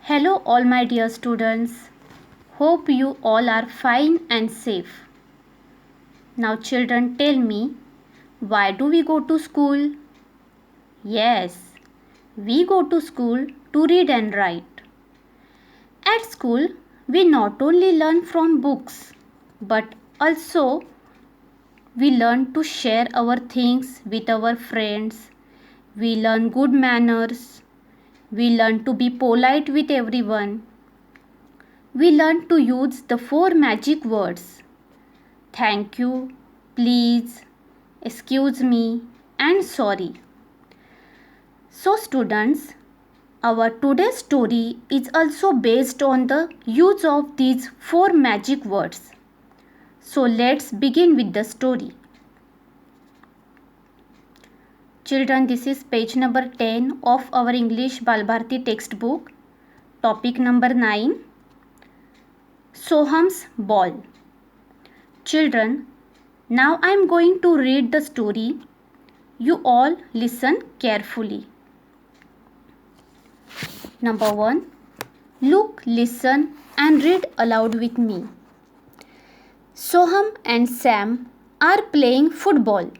Hello, all my dear students. Hope you all are fine and safe. Now, children, tell me, why do we go to school? Yes, we go to school to read and write. At school, we not only learn from books, but also we learn to share our things with our friends. We learn good manners. We learn to be polite with everyone. We learn to use the 4 magic words: thank you, please, excuse me, and sorry. So, students, our today's story is also based on the use of these 4 magic words. So, let's begin with the story. Children, this is page number 10 of our English Balbharti textbook, topic number 9. Soham's ball. Children, now I am going to read the story. You all listen carefully. Number 1. Look, listen and read aloud with me. Soham and Sam are playing football.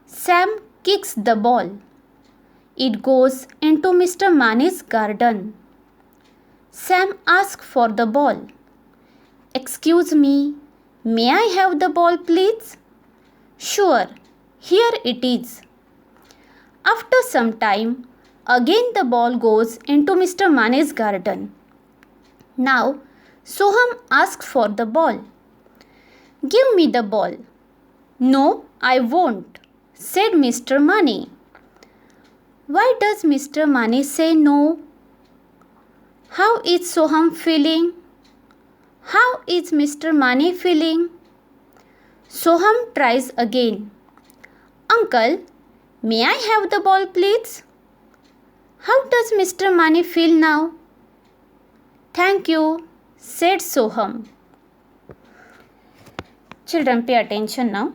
Sam kicks the ball. It goes into Mr. Mane's garden. Sam asks for the ball. Excuse me, may I have the ball, please? Sure, here it is. After some time, again the ball goes into Mr. Mane's garden. Now, Soham asks for the ball. Give me the ball. No, I won't, said Mr. Mane. Why does Mr. Mane say no? How is Soham feeling? How is Mr. Mane feeling? Soham tries again. Uncle, may I have the ball, please? How does Mr. Mane feel now? Thank you, said Soham. Children, pay attention now.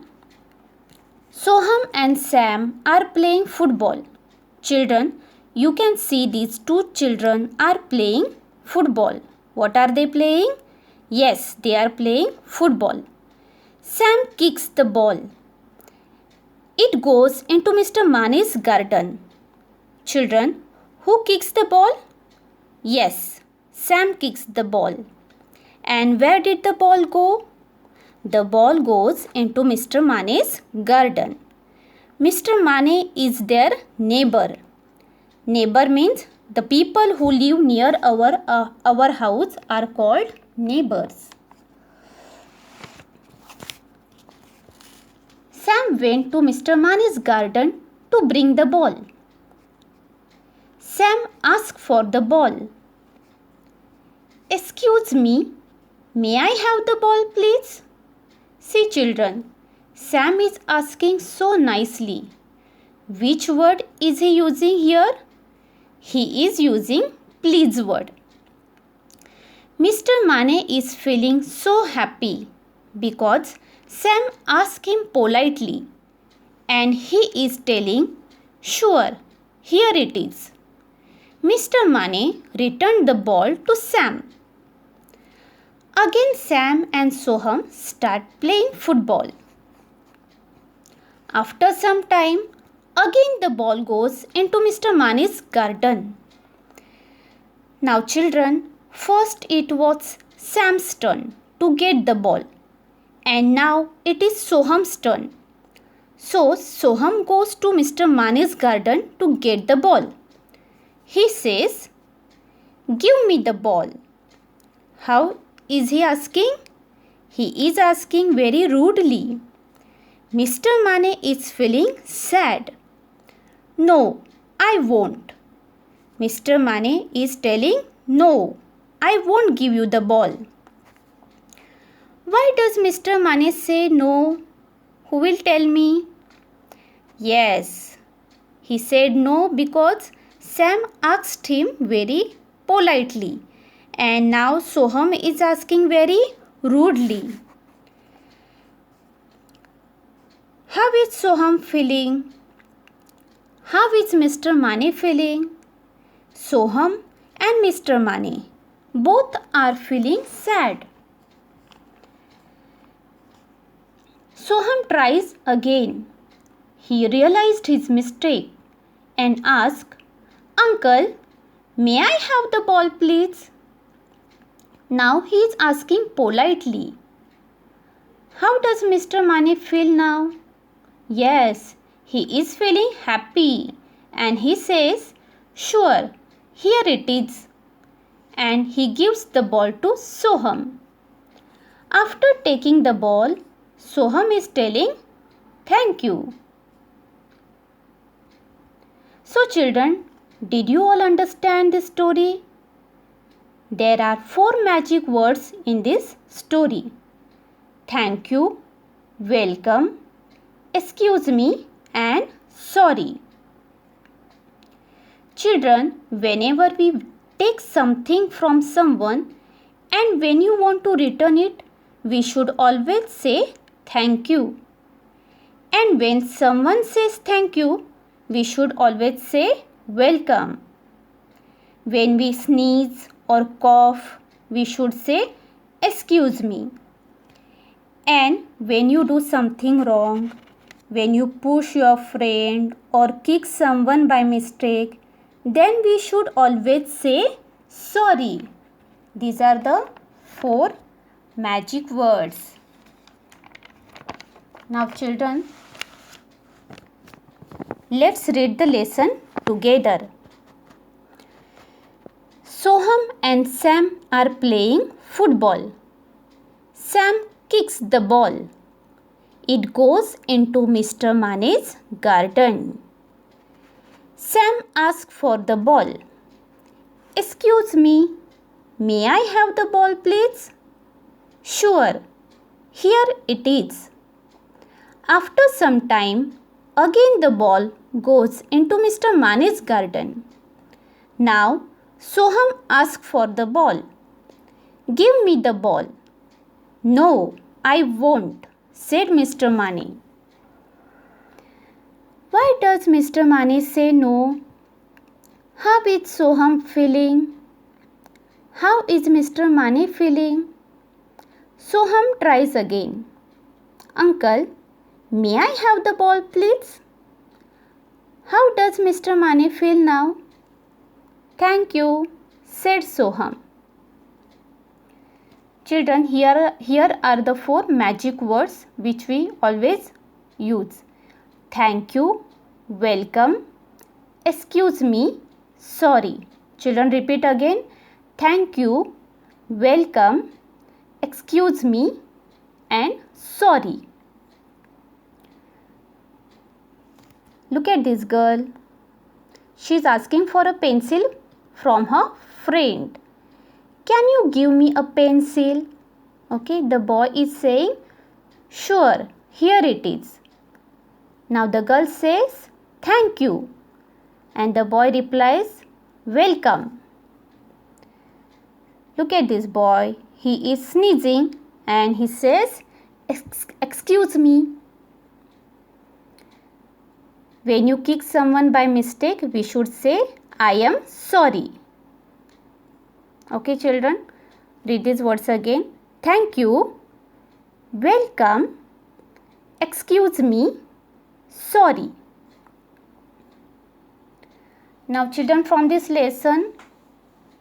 Soham and Sam are playing football. Children, you can see these 2 children are playing football. What are they playing? Yes, they are playing football. Sam kicks the ball. It goes into Mr. Mane's garden. Children, who kicks the ball? Yes, Sam kicks the ball. And where did the ball go? The ball goes into Mr. Mane's garden. Mr. Mane is their neighbor. Neighbor means the people who live near our house are called neighbors. Sam went to Mr. Mane's garden to bring the ball. Sam asked for the ball. Excuse me, may I have the ball, please? See, children, Sam is asking so nicely. Which word is he using here? He is using please word. Mr. Mane is feeling so happy because Sam asked him politely and he is telling, sure, here it is. Mr. Mane returned the ball to Sam. Again Sam and Soham start playing football. After some time, again the ball goes into Mr. Mane's garden. Now children, first it was Sam's turn to get the ball and now it is Soham's turn. So Soham goes to Mr. Mane's garden to get the ball. He says, give me the ball. How is he asking? He is asking very rudely. Mr. Mane is feeling sad. No, I won't. Mr. Mane is telling, no, I won't give you the ball. Why does Mr. Mane say no? Who will tell me? Yes, he said no because Sam asked him very politely and now Soham is asking very rudely. How is Soham feeling? How is Mr. Mane feeling? Soham and Mr. Mane. Both are feeling sad. Soham tries again. He realized his mistake and asked, Uncle, may I have the ball please? Now he is asking politely. How does Mr. Mane feel now? Yes, he is feeling happy and he says, Sure, here it is. And he gives the ball to Soham. After taking the ball, Soham is telling, Thank you. So children, did you all understand this story? There are 4 magic words in this story. Thank you, welcome, excuse me and sorry. Children, whenever we take something from someone and when you want to return it, we should always say thank you. And when someone says thank you, we should always say welcome. When we sneeze or cough, we should say excuse me. And when you do something wrong, when you push your friend or kick someone by mistake, then we should always say sorry. These are the 4 magic words. Now children, let's read the lesson together. Soham and Sam are playing football. Sam kicks the ball. It goes into Mr. Mane's garden. Sam asks for the ball. Excuse me, may I have the ball please? Sure, here it is. After some time, again the ball goes into Mr. Mane's garden. Now, Soham asks for the ball. Give me the ball. No, I won't, said Mr. Mane. Why does Mr. Mane say no? How is Soham feeling? How is Mr. Mane feeling? Soham tries again. Uncle, may I have the ball please? How does Mr. Mane feel now? Thank you, said Soham. Children, here are the 4 magic words which we always use. Thank you, welcome, excuse me, sorry. Children, repeat again. Thank you, welcome, excuse me and sorry. Look at this girl. She is asking for a pencil from her friend. Can you give me a pencil? Okay, the boy is saying, sure, here it is. Now the girl says, thank you. And the boy replies, welcome. Look at this boy. He is sneezing and he says, excuse me. When you kick someone by mistake, we should say, I am sorry. Okay, children, read these words again. Thank you, welcome, excuse me, sorry. Now, children, from this lesson,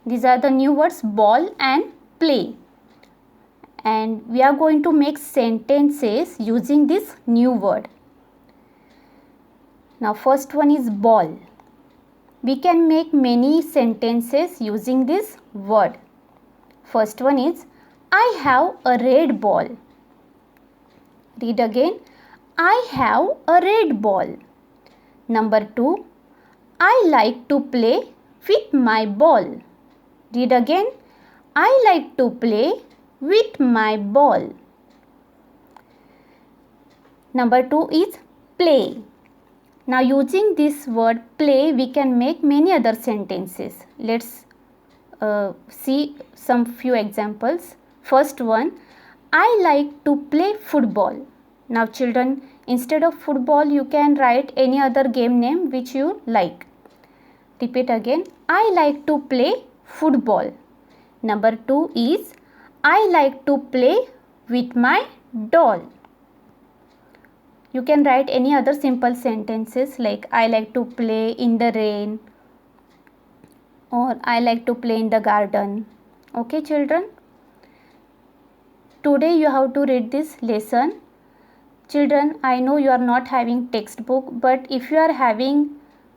these are the new words ball and play. And we are going to make sentences using this new word. Now, first one is ball. We can make many sentences using this word. First one is, I have a red ball. Read again. I have a red ball. Number 2, I like to play with my ball. Read again. I like to play with my ball. Number 2 is play. Now using this word play, we can make many other sentences. Let's see some few examples. First one, I like to play football. Now children, instead of football, you can write any other game name which you like. Repeat again. I like to play football. Number 2 is I like to play with my doll. You can write any other simple sentences like I like to play in the rain or I like to play in the garden. Okay children? Today you have to read this lesson. Children, I know you are not having textbook, but if you are having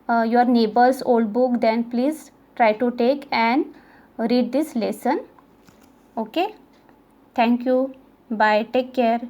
your neighbor's old book, then please try to take and read this lesson. Okay? Thank you. Bye. Take care.